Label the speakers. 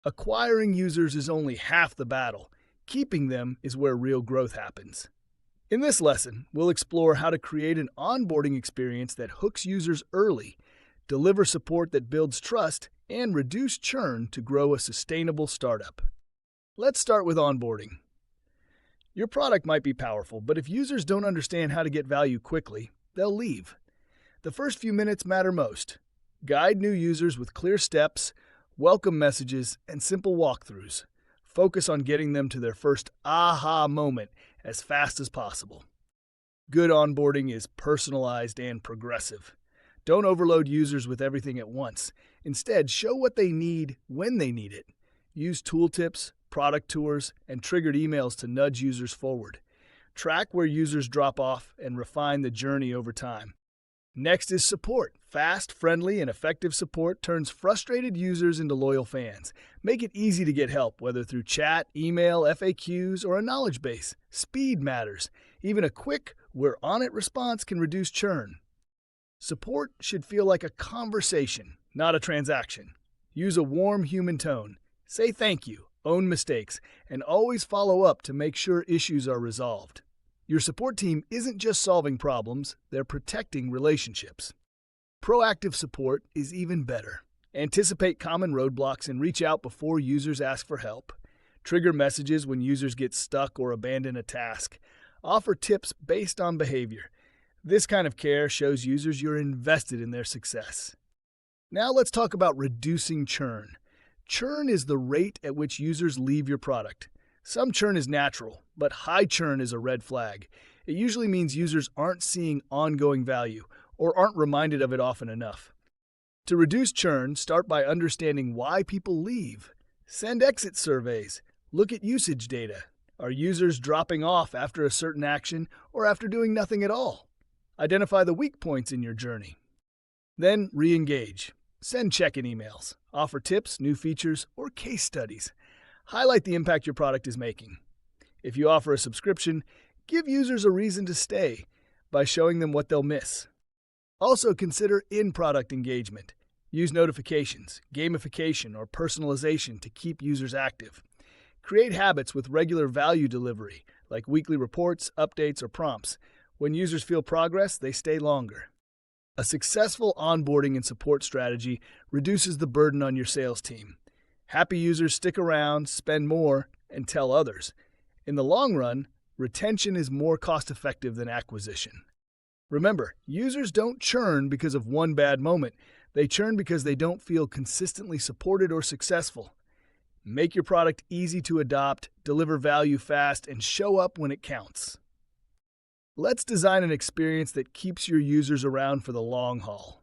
Speaker 1: Acquiring users is only half the battle. Keeping them is where real growth happens. In this lesson, we'll explore how to create an onboarding experience that hooks users early, deliver support that builds trust, and reduce churn to grow a sustainable startup. Let's start with onboarding. Your product might be powerful, but if users don't understand how to get value quickly, they'll leave. The first few minutes matter most. Guide new users with clear steps, welcome messages, and simple walkthroughs. Focus on getting them to their first aha moment as fast as possible. Good onboarding is personalized and progressive. Don't overload users with everything at once. Instead, show what they need when they need it. Use tooltips, product tours, and triggered emails to nudge users forward. Track where users drop off and refine the journey over time. Next is support. Fast, friendly, and effective support turns frustrated users into loyal fans. Make it easy to get help, whether through chat, email, FAQs, or a knowledge base. Speed matters. Even a quick, "we're on it" response can reduce churn. Support should feel like a conversation, not a transaction. Use a warm human tone. Say thank you, own mistakes, and always follow up to make sure issues are resolved. Your support team isn't just solving problems, they're protecting relationships. Proactive support is even better. Anticipate common roadblocks and reach out before users ask for help. Trigger messages when users get stuck or abandon a task. Offer tips based on behavior. This kind of care shows users you're invested in their success. Now let's talk about reducing churn. Churn is the rate at which users leave your product. Some churn is natural, but high churn is a red flag. It usually means users aren't seeing ongoing value or aren't reminded of it often enough. To reduce churn, start by understanding why people leave. Send exit surveys. Look at usage data. Are users dropping off after a certain action or after doing nothing at all? Identify the weak points in your journey. Then re-engage. Send check-in emails. Offer tips, new features, or case studies. Highlight the impact your product is making. If you offer a subscription, give users a reason to stay by showing them what they'll miss. Also consider in-product engagement. Use notifications, gamification, or personalization to keep users active. Create habits with regular value delivery, like weekly reports, updates, or prompts. When users feel progress, they stay longer. A successful onboarding and support strategy reduces the burden on your sales team. Happy users stick around, spend more, and tell others. In the long run, retention is more cost-effective than acquisition. Remember, users don't churn because of one bad moment. They churn because they don't feel consistently supported or successful. Make your product easy to adopt, deliver value fast, and show up when it counts. Let's design an experience that keeps your users around for the long haul.